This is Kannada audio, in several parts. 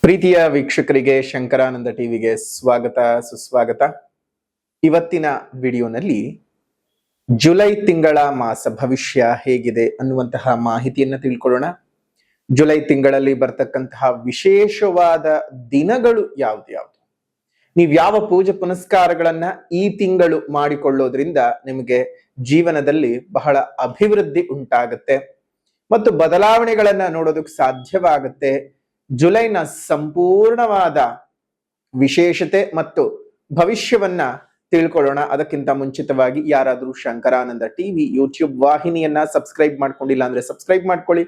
ಪ್ರೀತಿಯ ವೀಕ್ಷಕರಿಗೆ ಶಂಕರಾನಂದ ಟಿವಿಗೆ ಸ್ವಾಗತ ಸುಸ್ವಾಗತ. ಇವತ್ತಿನ ವಿಡಿಯೋನಲ್ಲಿ ಜುಲೈ ತಿಂಗಳ ಮಾಸ ಭವಿಷ್ಯ ಹೇಗಿದೆ ಅನ್ನುವಂತಹ ಮಾಹಿತಿಯನ್ನು ತಿಳ್ಕೊಳ್ಳೋಣ. ಜುಲೈ ತಿಂಗಳಲ್ಲಿ ಬರ್ತಕ್ಕಂತಹ ವಿಶೇಷವಾದ ದಿನಗಳು ಯಾವ್ದು, ನೀವು ಯಾವ ಪೂಜೆ ಪುನಸ್ಕಾರಗಳನ್ನ ಈ ತಿಂಗಳು ಮಾಡಿಕೊಳ್ಳೋದ್ರಿಂದ ನಿಮಗೆ ಜೀವನದಲ್ಲಿ ಬಹಳ ಅಭಿವೃದ್ಧಿ ಉಂಟಾಗುತ್ತೆ ಮತ್ತು ಬದಲಾವಣೆಗಳನ್ನ ನೋಡೋದಕ್ಕೆ ಸಾಧ್ಯವಾಗುತ್ತೆ. ಜುಲೈನ ಸಂಪೂರ್ಣವಾದ ವಿಶೇಷತೆ ಮತ್ತು ಭವಿಷ್ಯವನ್ನ ತಿಳ್ಕೊಳ್ಳೋಣ. ಅದಕ್ಕಿಂತ ಮುಂಚಿತವಾಗಿ ಯಾರಾದರೂ ಶಂಕರಾನಂದ ಟಿವಿ ಯೂಟ್ಯೂಬ್ ವಾಹಿನಿಯನ್ನ ಸಬ್ಸ್ಕ್ರೈಬ್ ಮಾಡ್ಕೊಂಡಿಲ್ಲ ಅಂದ್ರೆ ಸಬ್ಸ್ಕ್ರೈಬ್ ಮಾಡ್ಕೊಳ್ಳಿ.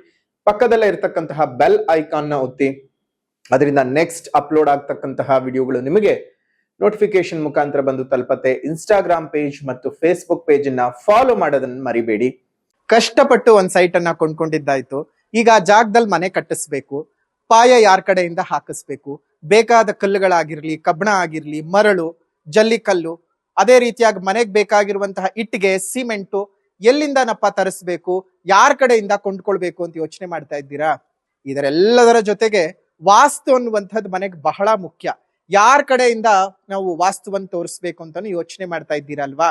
ಪಕ್ಕದಲ್ಲೇ ಇರತಕ್ಕಂತಹ ಬೆಲ್ ಐಕಾನ್ ನ ಒತ್ತಿ. ಅದರಿಂದ ನೆಕ್ಸ್ಟ್ ಅಪ್ಲೋಡ್ ಆಗ್ತಕ್ಕಂತಹ ವಿಡಿಯೋಗಳು ನಿಮಗೆ ನೋಟಿಫಿಕೇಶನ್ ಮುಖಾಂತರ ಬಂದು ತಲುಪತ್ತೆ. ಇನ್ಸ್ಟಾಗ್ರಾಮ್ ಪೇಜ್ ಮತ್ತು ಫೇಸ್ಬುಕ್ ಪೇಜ್ ಅನ್ನ ಫಾಲೋ ಮಾಡೋದನ್ನ ಮರಿಬೇಡಿ. ಕಷ್ಟಪಟ್ಟು ಒಂದ್ ಸೈಟ್ ಅನ್ನ ಕೊಂಡ್ಕೊಂಡಿದ್ದಾಯ್ತು, ಈಗ ಆ ಜಾಗದಲ್ಲಿ ಮನೆ ಕಟ್ಟಿಸ್ಬೇಕು. ಪಾಯ ಯಾರ ಕಡೆಯಿಂದ ಹಾಕಿಸ್ಬೇಕು, ಬೇಕಾದ ಕಲ್ಲುಗಳಾಗಿರ್ಲಿ, ಕಬ್ಬಣ ಆಗಿರ್ಲಿ, ಮರಳು, ಜಲ್ಲಿಕಲ್ಲು, ಅದೇ ರೀತಿಯಾಗಿ ಮನೆಗೆ ಬೇಕಾಗಿರುವಂತಹ ಇಟ್ಟಿಗೆ, ಸಿಮೆಂಟು ಎಲ್ಲಿಂದನಪ್ಪ ತರಿಸ್ಬೇಕು, ಯಾರ ಕಡೆಯಿಂದ ಕೊಂಡ್ಕೊಳ್ಬೇಕು ಅಂತ ಯೋಚನೆ ಮಾಡ್ತಾ ಇದ್ದೀರಾ? ಇದರೆಲ್ಲದರ ಜೊತೆಗೆ ವಾಸ್ತು ಅನ್ನುವಂಥದ್ದು ಮನೆಗೆ ಬಹಳ ಮುಖ್ಯ. ಯಾರ ಕಡೆಯಿಂದ ನಾವು ವಾಸ್ತುವನ್ನು ತೋರಿಸ್ಬೇಕು ಅಂತಾನು ಯೋಚನೆ ಮಾಡ್ತಾ ಇದ್ದೀರಲ್ವಾ?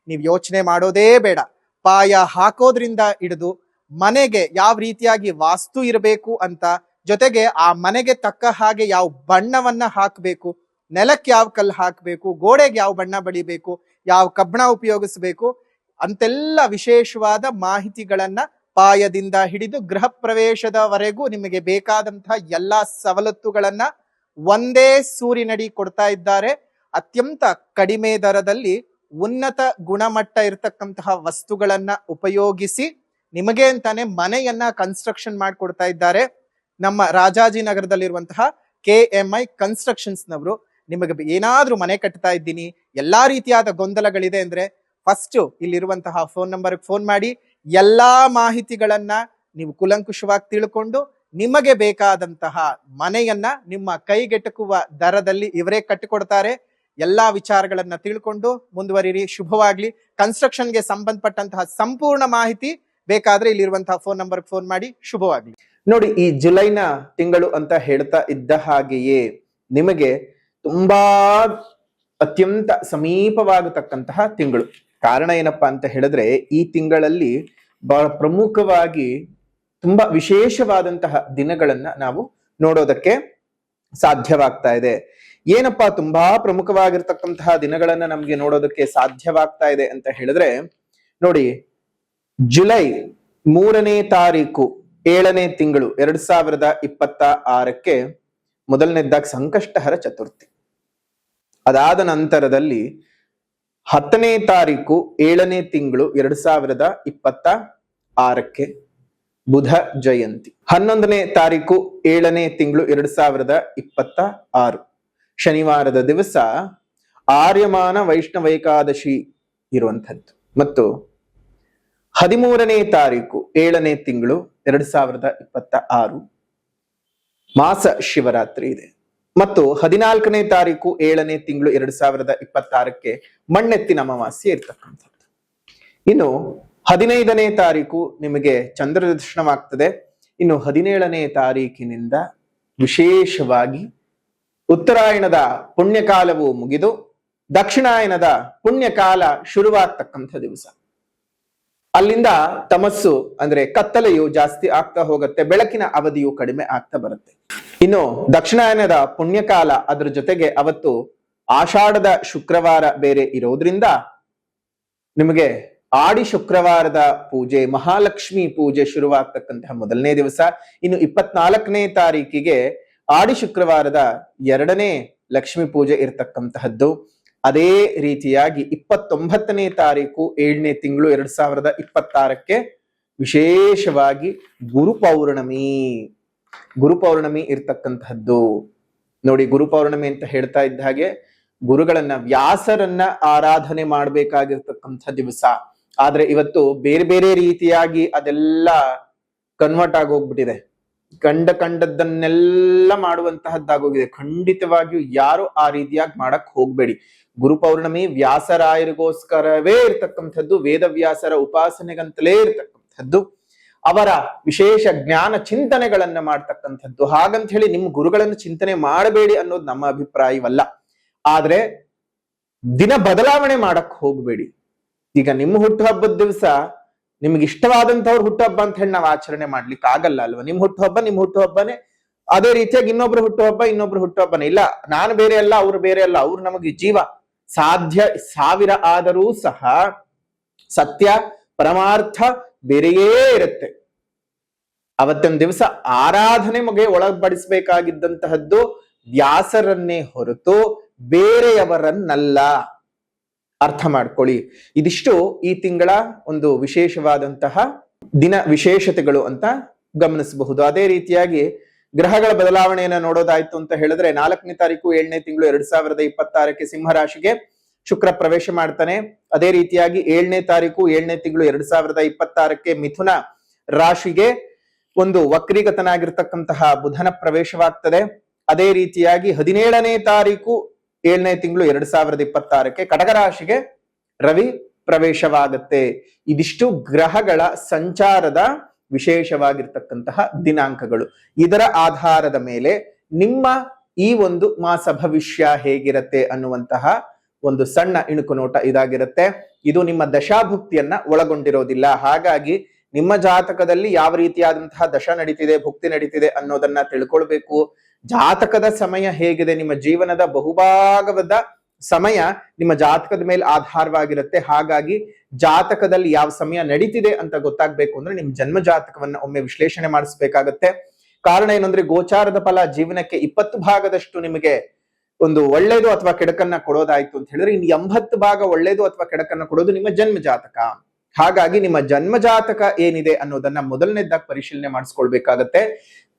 ನೀವು ಯೋಚನೆ ಮಾಡೋದೇ ಬೇಡ. ಪಾಯ ಹಾಕೋದ್ರಿಂದ ಹಿಡಿದು ಮನೆಗೆ ಯಾವ ರೀತಿಯಾಗಿ ವಾಸ್ತು ಇರಬೇಕು ಅಂತ, ಜೊತೆಗೆ ಆ ಮನೆಗೆ ತಕ್ಕ ಹಾಗೆ ಯಾವ ಬಣ್ಣವನ್ನ ಹಾಕಬೇಕು, ನೆಲಕ್ಕೆ ಯಾವ ಕಲ್ಲು ಹಾಕಬೇಕು, ಗೋಡೆಗೆ ಯಾವ ಬಣ್ಣ ಬಳಿಬೇಕು, ಯಾವ ಕಬ್ಬಣ ಉಪಯೋಗಿಸಬೇಕು ಅಂತೆಲ್ಲ ವಿಶೇಷವಾದ ಮಾಹಿತಿಗಳನ್ನ ಪಾಯದಿಂದ ಹಿಡಿದು ಗೃಹ ಪ್ರವೇಶದವರೆಗೂ ನಿಮಗೆ ಬೇಕಾದಂತಹ ಎಲ್ಲಾ ಸವಲತ್ತುಗಳನ್ನ ಒಂದೇ ಸೂರಿನಡಿ ಕೊಡ್ತಾ ಇದ್ದಾರೆ. ಅತ್ಯಂತ ಕಡಿಮೆ ದರದಲ್ಲಿ ಉನ್ನತ ಗುಣಮಟ್ಟ ಇರತಕ್ಕಂತಹ ವಸ್ತುಗಳನ್ನ ಉಪಯೋಗಿಸಿ ನಿಮಗೆ ಅಂತಾನೆ ಮನೆಯನ್ನ ಕನ್ಸ್ಟ್ರಕ್ಷನ್ ಮಾಡಿಕೊಡ್ತಾ ಇದ್ದಾರೆ. ನಮ್ಮ ರಾಜಾಜಿನಗರದಲ್ಲಿರುವಂತಹ KMI ಕನ್ಸ್ಟ್ರಕ್ಷನ್ಸ್ ನವರು ನಿಮಗೆ ಏನಾದ್ರೂ ಮನೆ ಕಟ್ತಾ ಇದ್ದೀನಿ, ಎಲ್ಲಾ ರೀತಿಯಾದ ಗೊಂದಲಗಳಿದೆ ಅಂದ್ರೆ ಫಸ್ಟ್ ಇಲ್ಲಿರುವಂತಹ ಫೋನ್ ನಂಬರ್ಗೆ ಫೋನ್ ಮಾಡಿ ಎಲ್ಲಾ ಮಾಹಿತಿಗಳನ್ನ ನೀವು ಕುಲಂಕುಷವಾಗಿ ತಿಳ್ಕೊಂಡು ನಿಮಗೆ ಬೇಕಾದಂತಹ ಮನೆಯನ್ನ ನಿಮ್ಮ ಕೈಗೆಟಕುವ ದರದಲ್ಲಿ ಇವರೇ ಕಟ್ಟಿಕೊಡ್ತಾರೆ. ಎಲ್ಲಾ ವಿಚಾರಗಳನ್ನ ತಿಳ್ಕೊಂಡು ಮುಂದುವರಿರಿ. ಶುಭವಾಗ್ಲಿ. ಕನ್ಸ್ಟ್ರಕ್ಷನ್ಗೆ ಸಂಬಂಧಪಟ್ಟಂತಹ ಸಂಪೂರ್ಣ ಮಾಹಿತಿ ಬೇಕಾದ್ರೆ ಇಲ್ಲಿರುವಂತಹ ಫೋನ್ ನಂಬರ್ಗೆ ಫೋನ್ ಮಾಡಿ. ಶುಭವಾಗ್ಲಿ. ನೋಡಿ, ಈ ಜುಲೈನ ತಿಂಗಳು ಅಂತ ಹೇಳ್ತಾ ಇದ್ದ ಹಾಗೆಯೇ ನಿಮಗೆ ತುಂಬಾ ಅತ್ಯಂತ ಸಮೀಪವಾಗತಕ್ಕಂತಹ ತಿಂಗಳು. ಕಾರಣ ಏನಪ್ಪಾ ಅಂತ ಹೇಳಿದ್ರೆ, ಈ ತಿಂಗಳಲ್ಲಿ ಬಹಳ ಪ್ರಮುಖವಾಗಿ ತುಂಬಾ ವಿಶೇಷವಾದಂತಹ ದಿನಗಳನ್ನ ನಾವು ನೋಡೋದಕ್ಕೆ ಸಾಧ್ಯವಾಗ್ತಾ ಇದೆ. ಏನಪ್ಪಾ ತುಂಬಾ ಪ್ರಮುಖವಾಗಿರ್ತಕ್ಕಂತಹ ದಿನಗಳನ್ನ ನಮ್ಗೆ ನೋಡೋದಕ್ಕೆ ಸಾಧ್ಯವಾಗ್ತಾ ಇದೆ ಅಂತ ಹೇಳಿದ್ರೆ, ನೋಡಿ, ಜುಲೈ 3ನೇ ತಾರೀಕು 7ನೇ ತಿಂಗಳು 2026ಕ್ಕೆ ಮೊದಲನೇದಾಗಿ ಸಂಕಷ್ಟಹರ ಚತುರ್ಥಿ. ಅದಾದ ನಂತರದಲ್ಲಿ 10ನೇ ತಾರೀಕು 7ನೇ ತಿಂಗಳು 2026ಕ್ಕೆ ಬುಧ ಜಯಂತಿ. 11ನೇ ತಾರೀಕು 7ನೇ ತಿಂಗಳು 2026 ಶನಿವಾರದ ದಿವಸ ಆರ್ಯಮಾನ ವೈಷ್ಣವೈಕಾದಶಿ ಇರುವಂಥದ್ದು. ಮತ್ತು 13ನೇ ತಾರೀಕು 7ನೇ ತಿಂಗಳು 2026 ಮಾಸ ಶಿವರಾತ್ರಿ ಇದೆ. ಮತ್ತು 14ನೇ ತಾರೀಕು 7ನೇ ತಿಂಗಳು 2026ಕ್ಕೆ ಮಣ್ಣೆತ್ತಿನ ಅಮಾವಾಸ್ಯೆ ಇರ್ತಕ್ಕಂಥದ್ದು. ಇನ್ನು 15ನೇ ತಾರೀಕು ನಿಮಗೆ ಚಂದ್ರ ದರ್ಶನವಾಗ್ತದೆ. ಇನ್ನು 17ನೇ ತಾರೀಕಿನಿಂದ ವಿಶೇಷವಾಗಿ ಉತ್ತರಾಯಣದ ಪುಣ್ಯಕಾಲವು ಮುಗಿದು ದಕ್ಷಿಣಾಯನದ ಪುಣ್ಯಕಾಲ ಶುರುವಾಗ್ತಕ್ಕಂಥ ದಿವಸ. ಅಲ್ಲಿಂದ ತಮಸ್ಸು ಅಂದ್ರೆ ಕತ್ತಲೆಯು ಜಾಸ್ತಿ ಆಗ್ತಾ ಹೋಗುತ್ತೆ, ಬೆಳಕಿನ ಅವಧಿಯು ಕಡಿಮೆ ಆಗ್ತಾ ಬರುತ್ತೆ. ಇನ್ನು ದಕ್ಷಿಣಾಯನದ ಪುಣ್ಯಕಾಲ, ಅದ್ರ ಜೊತೆಗೆ ಅವತ್ತು ಆಷಾಢದ ಶುಕ್ರವಾರ ಬೇರೆ ಇರೋದ್ರಿಂದ ನಿಮಗೆ ಆಡಿ ಶುಕ್ರವಾರದ ಪೂಜೆ, ಮಹಾಲಕ್ಷ್ಮಿ ಪೂಜೆ ಶುರುವಾಗ್ತಕ್ಕಂತಹ ಮೊದಲನೇ ದಿವಸ. ಇನ್ನು 24ನೇ ತಾರೀಕಿಗೆ ಆಡಿ ಶುಕ್ರವಾರದ 2ನೇ ಲಕ್ಷ್ಮಿ ಪೂಜೆ ಇರ್ತಕ್ಕಂತಹದ್ದು. ಅದೇ ರೀತಿಯಾಗಿ 29ನೇ ತಾರೀಕು 7ನೇ ತಿಂಗಳು 2026ಕ್ಕೆ ವಿಶೇಷವಾಗಿ ಗುರುಪೌರ್ಣಮಿ ಇರ್ತಕ್ಕಂತಹದ್ದು. ನೋಡಿ, ಗುರುಪೌರ್ಣಮಿ ಅಂತ ಹೇಳ್ತಾ ಇದ್ದ ಹಾಗೆ ಗುರುಗಳನ್ನ, ವ್ಯಾಸರನ್ನ ಆರಾಧನೆ ಮಾಡ್ಬೇಕಾಗಿರ್ತಕ್ಕಂಥ ದಿವಸ. ಆದ್ರೆ ಇವತ್ತು ಬೇರೆ ಬೇರೆ ರೀತಿಯಾಗಿ ಅದೆಲ್ಲ ಕನ್ವರ್ಟ್ ಆಗೋಗ್ಬಿಟ್ಟಿದೆ. ಕಂಡದ್ದನ್ನೆಲ್ಲ ಮಾಡುವಂತಹದ್ದಾಗೋಗಿದೆ. ಖಂಡಿತವಾಗಿಯೂ ಯಾರು ಆ ರೀತಿಯಾಗಿ ಮಾಡಕ್ ಹೋಗ್ಬೇಡಿ. ಗುರುಪೌರ್ಣಮಿ ವ್ಯಾಸರಾಯರಿಗೋಸ್ಕರವೇ ಇರ್ತಕ್ಕಂಥದ್ದು, ವೇದವ್ಯಾಸರ ಉಪಾಸನೆಗಂತಲೇ ಇರ್ತಕ್ಕಂಥದ್ದು. ಅವರ ವಿಶೇಷ ಜ್ಞಾನ ಚಿಂತನೆಗಳನ್ನ ಮಾಡ್ತಕ್ಕಂಥದ್ದು. ಹಾಗಂತ ಹೇಳಿ ನಿಮ್ಮ ಗುರುಗಳನ್ನು ಚಿಂತನೆ ಮಾಡಬೇಡಿ ಅನ್ನೋದು ನಮ್ಮ ಅಭಿಪ್ರಾಯವಲ್ಲ. ಆದ್ರೆ ದಿನ ಬದಲಾವಣೆ ಮಾಡಕ್ ಹೋಗ್ಬೇಡಿ. ಈಗ ನಿಮ್ಮ ಹುಟ್ಟುಹಬ್ಬದ ದಿವಸ ನಿಮ್ಗೆ ಇಷ್ಟವಾದಂತವ್ರ ಹುಟ್ಟುಹಬ್ಬ ಅಂತ ಹೇಳಿ ನಾವು ಆಚರಣೆ ಮಾಡ್ಲಿಕ್ಕೆ ಆಗಲ್ಲ ಅಲ್ವಾ? ನಿಮ್ ಹುಟ್ಟುಹಬ್ಬನೇ. ಅದೇ ರೀತಿಯಾಗಿ ಇನ್ನೊಬ್ರು ಹುಟ್ಟುಹಬ್ಬನೇ. ಇಲ್ಲ, ನಾನು ಬೇರೆ ಅಲ್ಲ, ಅವ್ರು ಬೇರೆ ಅಲ್ಲ, ಅವ್ರು ನಮಗೆ ಜೀವ. ಸಾಧ್ಯ 1000 ಆದರೂ ಸಹ ಸತ್ಯ ಪರಮಾರ್ಥ ಬೇರೆಯೇ ಇರುತ್ತೆ. ಅವತ್ತಿನ ದಿವಸ ಆರಾಧನೆ ಮಗೆ ಒಳಪಡಿಸಬೇಕಾಗಿದ್ದಂತಹದ್ದು ವ್ಯಾಸರನ್ನೇ ಹೊರತು ಬೇರೆಯವರನ್ನಲ್ಲ. ಅರ್ಥ ಮಾಡ್ಕೊಳ್ಳಿ. ಇದಿಷ್ಟು ಈ ತಿಂಗಳ ಒಂದು ವಿಶೇಷವಾದಂತಹ ದಿನ ವಿಶೇಷತೆಗಳು ಅಂತ ಗಮನಿಸಬಹುದು. ಅದೇ ರೀತಿಯಾಗಿ ಗ್ರಹಗಳ ಬದಲಾವಣೆಯನ್ನ ನೋಡೋದಾಯ್ತು ಅಂತ ಹೇಳಿದ್ರೆ 4ನೇ ತಾರೀಕು 7ನೇ ತಿಂಗಳು 2026ಕ್ಕೆ ಸಿಂಹ ರಾಶಿಗೆ ಶುಕ್ರ ಪ್ರವೇಶ ಮಾಡ್ತಾನೆ. ಅದೇ ರೀತಿಯಾಗಿ 7ನೇ ತಾರೀಕು 7ನೇ ತಿಂಗಳು 2026ಕ್ಕೆ ಮಿಥುನ ರಾಶಿಗೆ ಒಂದು ವಕ್ರೀಗತನಾಗಿರ್ತಕ್ಕಂತಹ ಬುಧನ ಪ್ರವೇಶವಾಗ್ತದೆ. ಅದೇ ರೀತಿಯಾಗಿ 17ನೇ ತಾರೀಕು 7ನೇ ತಿಂಗಳು 2026ಕ್ಕೆ ಕಟಕ ರಾಶಿಗೆ ರವಿ ಪ್ರವೇಶವಾಗುತ್ತೆ. ಇದಿಷ್ಟು ಗ್ರಹಗಳ ಸಂಚಾರದ ವಿಶೇಷವಾಗಿರ್ತಕ್ಕಂತಹ ದಿನಾಂಕಗಳು. ಇದರ ಆಧಾರದ ಮೇಲೆ ನಿಮ್ಮ ಈ ಒಂದು ಮಾಸ ಭವಿಷ್ಯ ಹೇಗಿರುತ್ತೆ ಅನ್ನುವಂತಹ ಒಂದು ಸಣ್ಣ ಇಣುಕು ನೋಟ ಇದಾಗಿರುತ್ತೆ. ಇದು ನಿಮ್ಮ ದಶಾಭುಕ್ತಿಯನ್ನ ಒಳಗೊಂಡಿರೋದಿಲ್ಲ. ಹಾಗಾಗಿ ನಿಮ್ಮ ಜಾತಕದಲ್ಲಿ ಯಾವ ರೀತಿಯಾದಂತಹ ದಶ ನಡೀತಿದೆ, ಭುಕ್ತಿ ನಡೀತಿದೆ ಅನ್ನೋದನ್ನ ತಿಳ್ಕೊಳ್ಬೇಕು. ಜಾತಕದ ಸಮಯ ಹೇಗಿದೆ, ನಿಮ್ಮ ಜೀವನದ ಬಹುಭಾಗದ ಸಮಯ ನಿಮ್ಮ ಜಾತಕದ ಮೇಲೆ ಆಧಾರವಾಗಿರುತ್ತೆ. ಹಾಗಾಗಿ ಜಾತಕದಲ್ಲಿ ಯಾವ ಸಮಯ ನಡೀತಿದೆ ಅಂತ ಗೊತ್ತಾಗ್ಬೇಕು ಅಂದ್ರೆ ನಿಮ್ ಜನ್ಮ ಜಾತಕವನ್ನ ಒಮ್ಮೆ ವಿಶ್ಲೇಷಣೆ ಮಾಡಿಸ್ಬೇಕಾಗತ್ತೆ. ಕಾರಣ ಏನಂದ್ರೆ ಗೋಚಾರದ ಫಲ ಜೀವನಕ್ಕೆ 20 ಭಾಗದಷ್ಟು ನಿಮಗೆ ಒಂದು ಒಳ್ಳೇದು ಅಥವಾ ಕೆಡಕನ್ನ ಕೊಡೋದಾಯ್ತು ಅಂತ ಹೇಳಿದ್ರೆ ಇನ್ನು 80 ಭಾಗ ಒಳ್ಳೇದು ಅಥವಾ ಕೆಡಕನ್ನ ಕೊಡೋದು ನಿಮ್ಮ ಜನ್ಮ ಜಾತಕ. ಹಾಗಾಗಿ ನಿಮ್ಮ ಜನ್ಮ ಜಾತಕ ಏನಿದೆ ಅನ್ನೋದನ್ನ ಮೊದಲನೇದಾಗಿ ಪರಿಶೀಲನೆ ಮಾಡಿಸ್ಕೊಳ್ಬೇಕಾಗತ್ತೆ.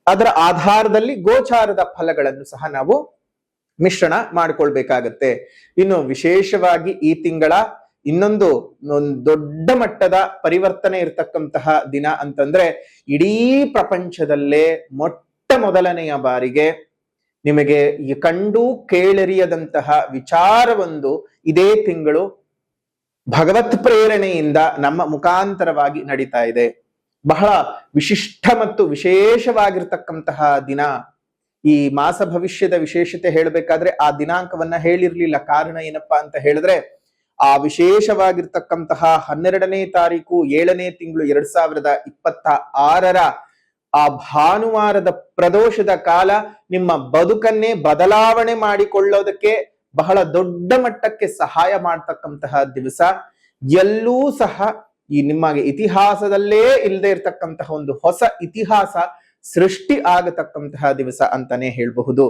ಅದರ ಆಧಾರದಲ್ಲಿ ಗೋಚಾರದ ಫಲಗಳನ್ನು ಸಹ ನಾವು ಮಿಶ್ರಣ ಮಾಡ್ಕೊಳ್ಬೇಕಾಗತ್ತೆ. ಇನ್ನು ವಿಶೇಷವಾಗಿ ಈ ತಿಂಗಳ ಇನ್ನೊಂದು ದೊಡ್ಡ ಮಟ್ಟದ ಪರಿವರ್ತನೆ ಇರತಕ್ಕಂತಹ ದಿನ ಅಂತಂದ್ರೆ ಇಡೀ ಪ್ರಪಂಚದಲ್ಲೇ ಮೊಟ್ಟ ಮೊದಲನೆಯ ಬಾರಿಗೆ ನಿಮಗೆ ಕಂಡು ಕೇಳರಿಯದಂತಹ ವಿಚಾರವೊಂದು ಇದೇ ತಿಂಗಳು ಭಗವತ್ ಪ್ರೇರಣೆಯಿಂದ ನಮ್ಮ ಮುಖಾಂತರವಾಗಿ ನಡೀತಾ ಇದೆ. ಬಹಳ ವಿಶಿಷ್ಟ ಮತ್ತು ವಿಶೇಷವಾಗಿರ್ತಕ್ಕಂತಹ ದಿನ. ಈ ಮಾಸ ಭವಿಷ್ಯದ ವಿಶೇಷತೆ ಹೇಳಬೇಕಾದ್ರೆ ಆ ದಿನಾಂಕವನ್ನ ಹೇಳಿರ್ಲಿಲ್ಲ. ಕಾರಣ ಏನಪ್ಪಾ ಅಂತ ಹೇಳಿದ್ರೆ ಆ ವಿಶೇಷವಾಗಿರ್ತಕ್ಕಂತಹ 12ನೇ ತಾರೀಕು 7ನೇ ತಿಂಗಳು 2026 ಆ ಭಾನುವಾರದ ಪ್ರದೋಷದ ಕಾಲ ನಿಮ್ಮ ಬದುಕನ್ನೇ ಬದಲಾವಣೆ ಮಾಡಿಕೊಳ್ಳೋದಕ್ಕೆ ಬಹಳ ದೊಡ್ಡ ಮಟ್ಟಕ್ಕೆ ಸಹಾಯ ಮಾಡ್ತಕ್ಕಂತಹ ದಿವಸ. ಎಲ್ಲೂ ಸಹ ಈ ನಿಮಗೆ ಇತಿಹಾಸದಲ್ಲೇ ಇಲ್ಲದೆ ಇರತಕ್ಕಂತಹ ಒಂದು ಹೊಸ ಇತಿಹಾಸ ಸೃಷ್ಟಿ ಆಗತಕ್ಕಂತಹ ದಿವಸ ಅಂತಾನೆ ಹೇಳಬಹುದು.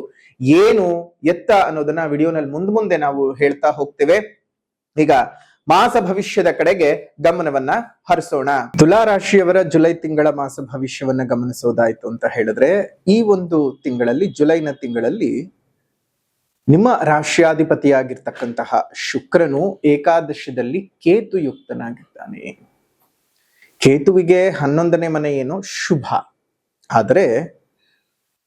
ಏನು ಎತ್ತ ಅನ್ನೋದನ್ನ ವಿಡಿಯೋನಲ್ಲಿ ಮುಂದೆ ನಾವು ಹೇಳ್ತಾ ಹೋಗ್ತೇವೆ. ಈಗ ಮಾಸ ಭವಿಷ್ಯದ ಕಡೆಗೆ ಗಮನವನ್ನ ಹರಿಸೋಣ. ತುಲಾ ರಾಶಿಯವರ ಜುಲೈ ತಿಂಗಳ ಮಾಸ ಭವಿಷ್ಯವನ್ನ ಗಮನಿಸೋದಾಯ್ತು ಅಂತ ಹೇಳಿದ್ರೆ ಈ ಒಂದು ತಿಂಗಳಲ್ಲಿ ಜುಲೈನ ತಿಂಗಳಲ್ಲಿ ನಿಮ್ಮ ರಾಶ್ಯಾಧಿಪತಿಯಾಗಿರ್ತಕ್ಕಂತಹ ಶುಕ್ರನು ಏಕಾದಶದಲ್ಲಿ ಕೇತು ಯುಕ್ತನಾಗಿದ್ದಾನೆ. ಕೇತುವಿಗೆ 11ನೇ ಮನೆ ಏನು ಶುಭ. ಆದರೆ